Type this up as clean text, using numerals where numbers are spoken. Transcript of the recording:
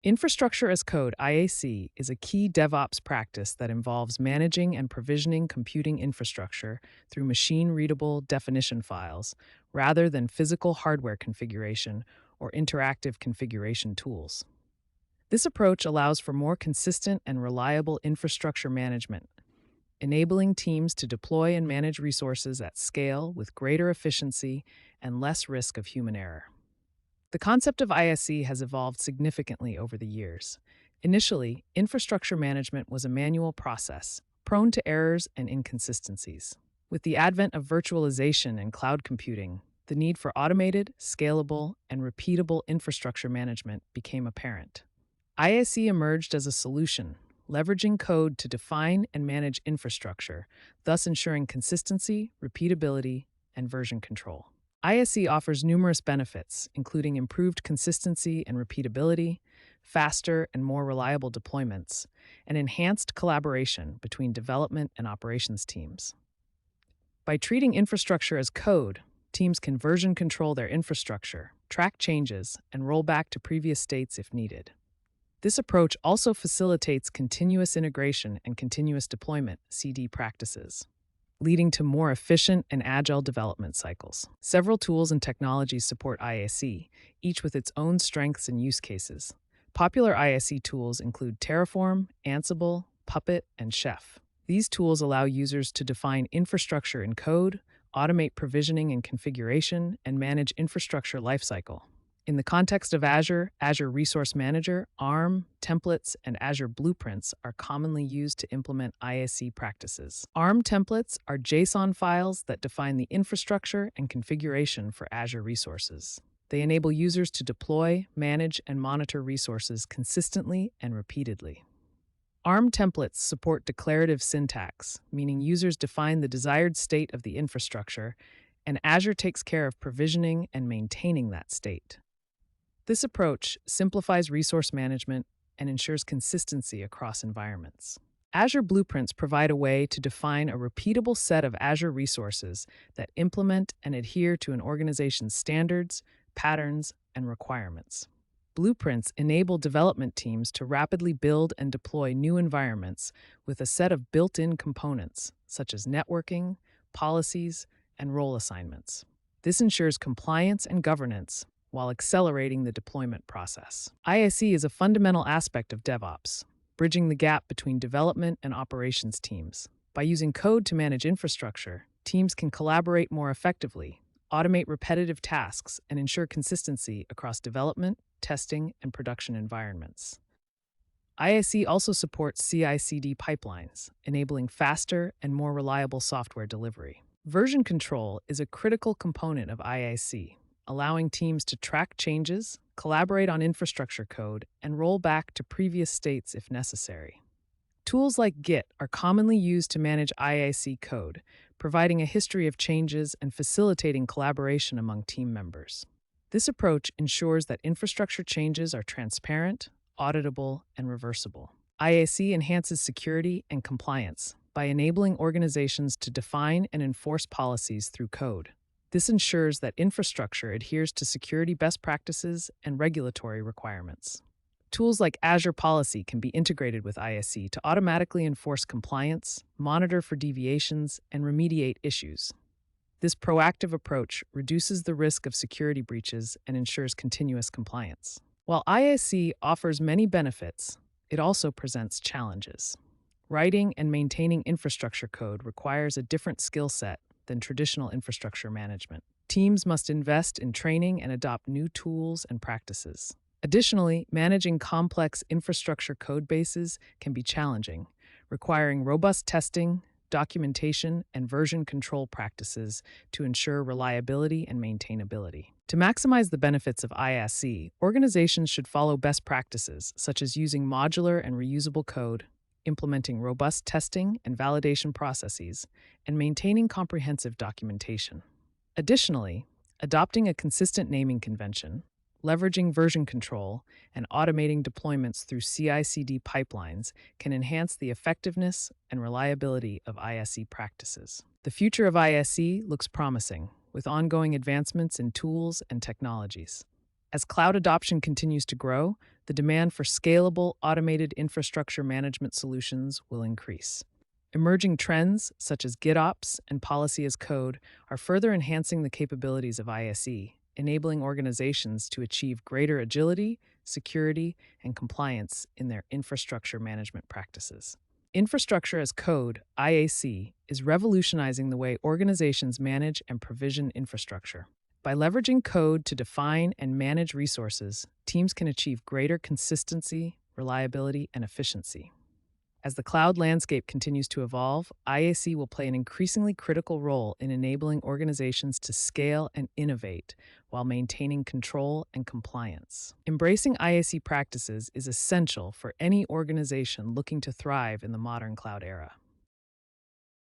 Infrastructure as Code, IaC, is a key DevOps practice that involves managing and provisioning computing infrastructure through machine readable definition files rather than physical hardware configuration or interactive configuration tools. This approach allows for more consistent and reliable infrastructure management, enabling teams to deploy and manage resources at scale with greater efficiency and less risk of human error. The concept of IaC has evolved significantly over the years. Initially, infrastructure management was a manual process, prone to errors and inconsistencies. With the advent of virtualization and cloud computing, the need for automated, scalable, and repeatable infrastructure management became apparent. IaC emerged as a solution, leveraging code to define and manage infrastructure, thus ensuring consistency, repeatability, and version control. IaC offers numerous benefits, including improved consistency and repeatability, faster and more reliable deployments, and enhanced collaboration between development and operations teams. By treating infrastructure as code, teams can version control their infrastructure, track changes, and roll back to previous states if needed. This approach also facilitates continuous integration and continuous deployment (CD) practices, leading to more efficient and agile development cycles. Several tools and technologies support IaC, each with its own strengths and use cases. Popular IaC tools include Terraform, Ansible, Puppet, and Chef. These tools allow users to define infrastructure in code, automate provisioning and configuration, and manage infrastructure lifecycle. In the context of Azure, Azure Resource Manager, ARM, templates, and Azure Blueprints are commonly used to implement IaC practices. ARM templates are JSON files that define the infrastructure and configuration for Azure resources. They enable users to deploy, manage, and monitor resources consistently and repeatedly. ARM templates support declarative syntax, meaning users define the desired state of the infrastructure, and Azure takes care of provisioning and maintaining that state. This approach simplifies resource management and ensures consistency across environments. Azure Blueprints provide a way to define a repeatable set of Azure resources that implement and adhere to an organization's standards, patterns, and requirements. Blueprints enable development teams to rapidly build and deploy new environments with a set of built-in components, such as networking, policies, and role assignments. This ensures compliance and governance while accelerating the deployment process. IaC is a fundamental aspect of DevOps, bridging the gap between development and operations teams. By using code to manage infrastructure, teams can collaborate more effectively, automate repetitive tasks, and ensure consistency across development, testing, and production environments. IaC also supports CI/CD pipelines, enabling faster and more reliable software delivery. Version control is a critical component of IaC, allowing teams to track changes, collaborate on infrastructure code, and roll back to previous states if necessary. Tools like Git are commonly used to manage IaC code, providing a history of changes and facilitating collaboration among team members. This approach ensures that infrastructure changes are transparent, auditable, and reversible. IaC enhances security and compliance by enabling organizations to define and enforce policies through code. This ensures that infrastructure adheres to security best practices and regulatory requirements. Tools like Azure Policy can be integrated with IaC to automatically enforce compliance, monitor for deviations, and remediate issues. This proactive approach reduces the risk of security breaches and ensures continuous compliance. While IaC offers many benefits, it also presents challenges. Writing and maintaining infrastructure code requires a different skill set than traditional infrastructure management. Teams must invest in training and adopt new tools and practices. Additionally, managing complex infrastructure code bases can be challenging, requiring robust testing, documentation, and version control practices to ensure reliability and maintainability. To maximize the benefits of IaC, organizations should follow best practices such as using modular and reusable code, implementing robust testing and validation processes, and maintaining comprehensive documentation. Additionally, adopting a consistent naming convention, leveraging version control, and automating deployments through CI/CD pipelines can enhance the effectiveness and reliability of IaC practices. The future of IaC looks promising, with ongoing advancements in tools and technologies. As cloud adoption continues to grow, the demand for scalable, automated infrastructure management solutions will increase. Emerging trends, such as GitOps and policy as code, are further enhancing the capabilities of IaC, enabling organizations to achieve greater agility, security, and compliance in their infrastructure management practices. Infrastructure as code, IaC, is revolutionizing the way organizations manage and provision infrastructure. By leveraging code to define and manage resources, teams can achieve greater consistency, reliability, and efficiency. As the cloud landscape continues to evolve, IaC will play an increasingly critical role in enabling organizations to scale and innovate while maintaining control and compliance. Embracing IaC practices is essential for any organization looking to thrive in the modern cloud era.